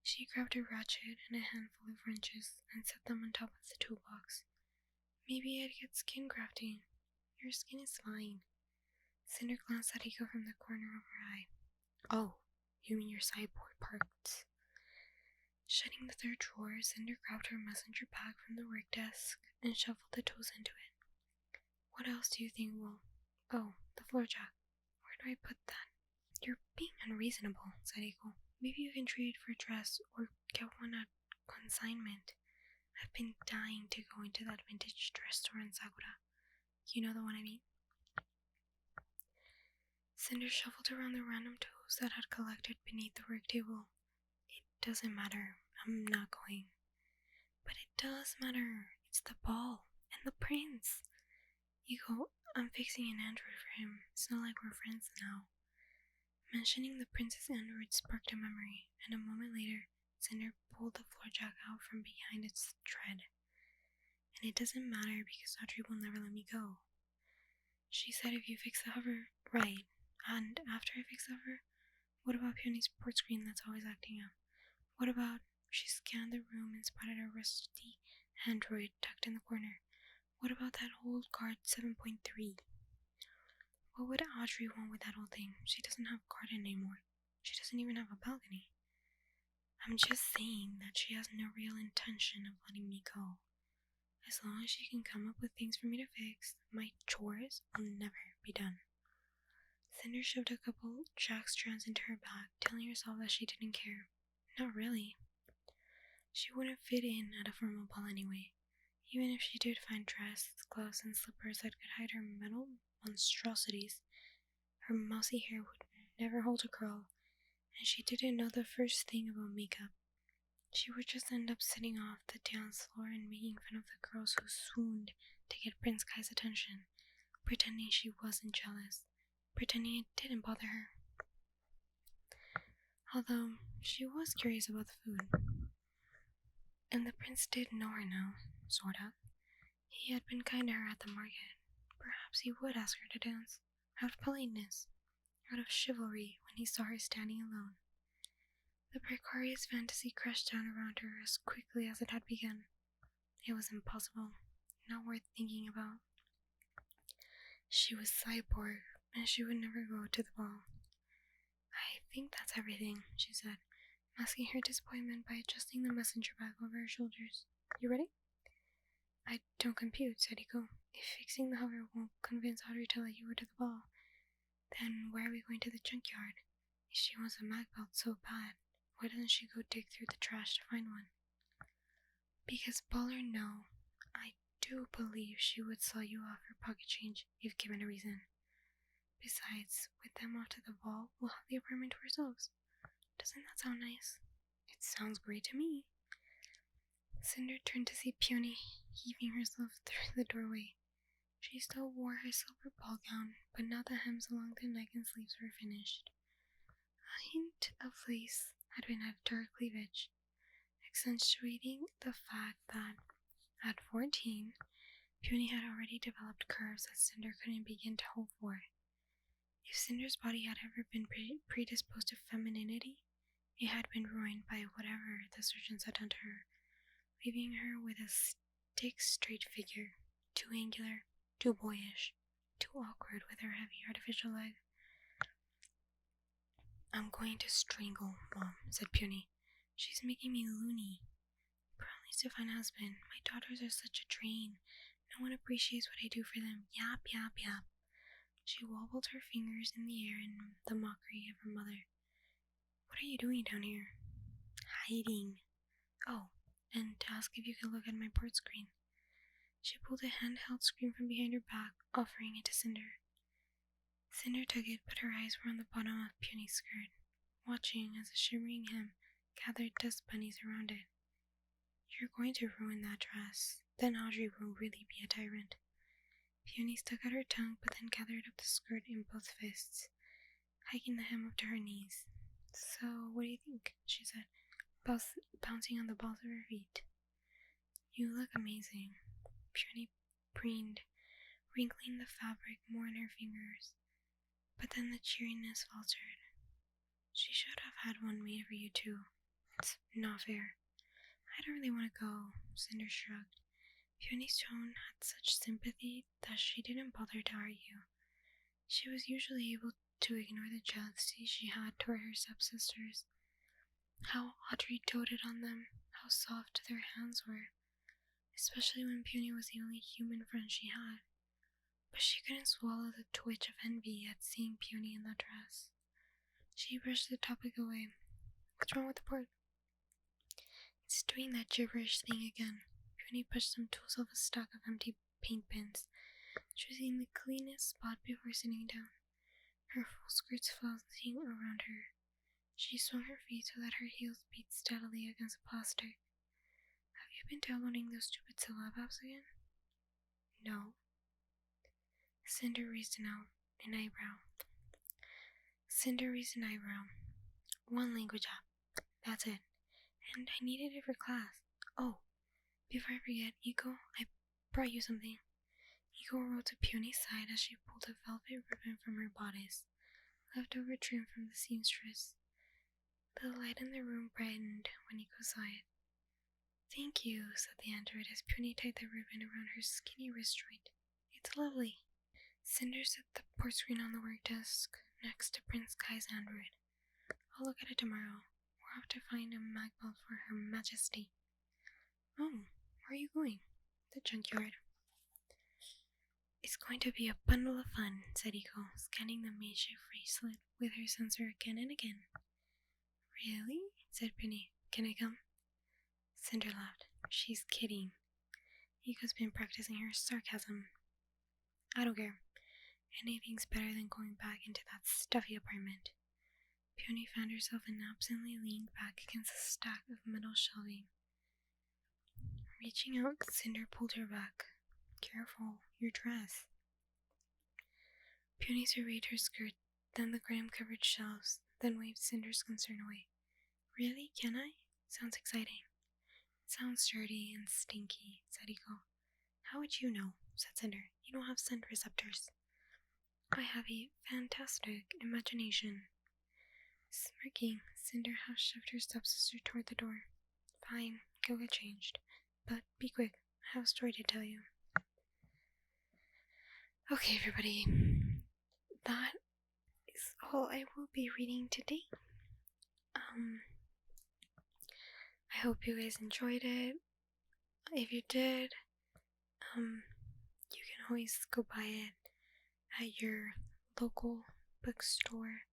She grabbed a ratchet and a handful of wrenches and set them on top of the toolbox. Maybe I'd get skin grafting. Your skin is fine. Cinder glanced at Eco from the corner of her eye. Oh, you mean your cyborg parts? Shutting the third drawer, Cinder grabbed her messenger bag from the work desk and shuffled the tools into it. What else do you think will... Oh, the floor jack. Where do I put that? You're being unreasonable, said Eiko. Maybe you can trade for a dress or get one at consignment. I've been dying to go into that vintage dress store in Sakura. You know the one I mean? Cinder shuffled around the random tools that had collected beneath the work table. It doesn't matter. I'm not going. But it does matter. It's the ball and the prince. Eiko, I'm fixing an android for him. It's not like we're friends now. Mentioning the prince's android sparked a memory, and a moment later, Cinder pulled the floor jack out from behind its tread. And it doesn't matter because Audrey will never let me go. She said if you fix the hover, right, and after I fix the hover, what about Peony's port screen that's always acting up? What about, she scanned the room and spotted a rusty android tucked in the corner. What about that old card 7.3? What would Audrey want with that old thing? She doesn't have a garden anymore. She doesn't even have a balcony. I'm just saying that she has no real intention of letting me go. As long as she can come up with things for me to fix, my chores will never be done. Cinder shoved a couple jack strands into her bag, telling herself that she didn't care. Not really. She wouldn't fit in at a formal ball anyway. Even if she did find dresses, gloves, and slippers that could hide her metal monstrosities, her mousy hair would never hold a curl, and she didn't know the first thing about makeup. She would just end up sitting off the dance floor and making fun of the girls who swooned to get Prince Kai's attention, pretending she wasn't jealous, pretending it didn't bother her. Although, she was curious about the food. And the prince did know her now, sort of. He had been kind to her at the market. Perhaps he would ask her to dance, out of politeness, out of chivalry when he saw her standing alone. The precarious fantasy crashed down around her as quickly as it had begun. It was impossible, not worth thinking about. She was cyborg, and she would never go to the ball. I think that's everything, she said, masking her disappointment by adjusting the messenger bag over her shoulders. You ready? I don't compute, said Iko. If fixing the hover won't convince Audrey to let you go to the ball, then why are we going to the junkyard? If she wants a mag belt so bad, why doesn't she go dig through the trash to find one? Because ball or no, I do believe she would sell you off her pocket change if given a reason. Besides, with them off to the ball, we'll have the apartment to ourselves. Doesn't that sound nice? It sounds great to me. Cinder turned to see Peony heaving herself through the doorway. She still wore her silver ball gown, but now the hems along the neck and sleeves were finished. A hint of lace had been added to her cleavage, accentuating the fact that, at 14, Peony had already developed curves that Cinder couldn't begin to hope for. If Cinder's body had ever been predisposed to femininity, it had been ruined by whatever the surgeons had done to her, leaving her with a stick-straight figure, too angular, too boyish, too awkward with her heavy artificial leg. I'm going to strangle Mom, said Peony. She's making me loony. Probably to find a husband. My daughters are such a drain. No one appreciates what I do for them. Yap, yap, yap. She wobbled her fingers in the air in the mockery of her mother. What are you doing down here? Hiding. Oh, and to ask if you could look at my port screen. She pulled a handheld screen from behind her back, offering it to Cinder. Cinder took it, but her eyes were on the bottom of Puny's skirt, watching as a shimmering hem gathered dust bunnies around it. You're going to ruin that dress. Then Audrey will really be a tyrant. Puny stuck out her tongue, but then gathered up the skirt in both fists, hiking the hem up to her knees. So, what do you think? She said, bouncing on the balls of her feet. You look amazing, Puny preened, wrinkling the fabric more in her fingers. But then the cheeriness faltered. She should have had one made for you too. It's not fair. I don't really want to go, Cinder shrugged. Puny's tone had such sympathy that she didn't bother to argue. She was usually able to ignore the jealousy she had toward her stepsisters. How Audrey doted on them, how soft their hands were, especially when Puny was the only human friend she had. But she couldn't swallow the twitch of envy at seeing Puny in that dress. She brushed the topic away. What's wrong with the port? It's doing that gibberish thing again. Puny pushed some tools off a stack of empty paint pins, choosing the cleanest spot before sitting down, her full skirts floating around her. She swung her feet so that her heels beat steadily against the plastic. Have you been downloading those stupid syllab apps again? No. Cinder raised an eyebrow. One language app. That's it. And I needed it for class. Oh, before I forget, Iko, I brought you something. Iko rolled to Puny's side as she pulled a velvet ribbon from her bodice, leftover trim from the seamstress. The light in the room brightened when Iko saw it. Thank you, said the android as Puny tied the ribbon around her skinny wrist joint. It's lovely. Cinder set the port screen on the work desk next to Prince Kai's android. I'll look at it tomorrow. We'll have to find a mag belt for Her Majesty. Oh, where are you going? The junkyard. It's going to be a bundle of fun, said Iko, scanning the makeshift bracelet with her sensor again and again. Really? Said Puny. Can I come? Cinder laughed. She's kidding. Iko's been practicing her sarcasm. I don't care. Anything's better than going back into that stuffy apartment. Puny found herself and absently leaned back against a stack of metal shelving. Reaching out, Cinder pulled her back. Careful, your dress. Puny surveyed her skirt, then the grime-covered shelves, then waved Cinder's concern away. Really? Can I? Sounds exciting. It sounds dirty and stinky, said Iko. How would you know? Said Cinder. You don't have scent receptors. I have a fantastic imagination. Smirking, Cinder half shoved her stepsister toward the door. Fine, go get changed. But be quick, I have a story to tell you. Okay, everybody. That is all I will be reading today. I hope you guys enjoyed it. If you did, you can always go buy it at your local bookstore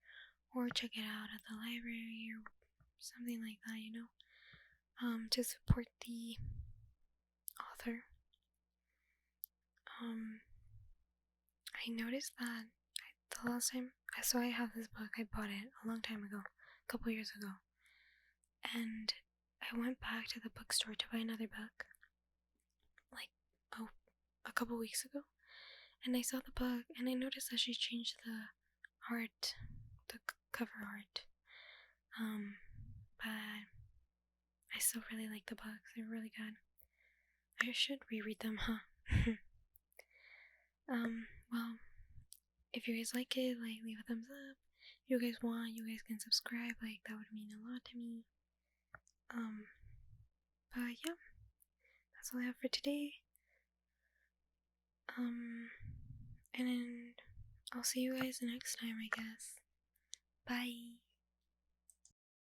or check it out at the library or something like that, you know, to support the author. I noticed that the last time, I have this book, I bought it a long time ago, a couple years ago, and I went back to the bookstore to buy another book, like, a couple weeks ago, and I saw the book, and I noticed that she changed the art, the cover art, but I still really like the books, they're really good. I should reread them, huh? Well, if you guys like it, like, leave a thumbs up. If you guys want, you guys can subscribe, like, that would mean a lot to me. But yeah, that's all I have for today. And I'll see you guys next time, I guess. Bye.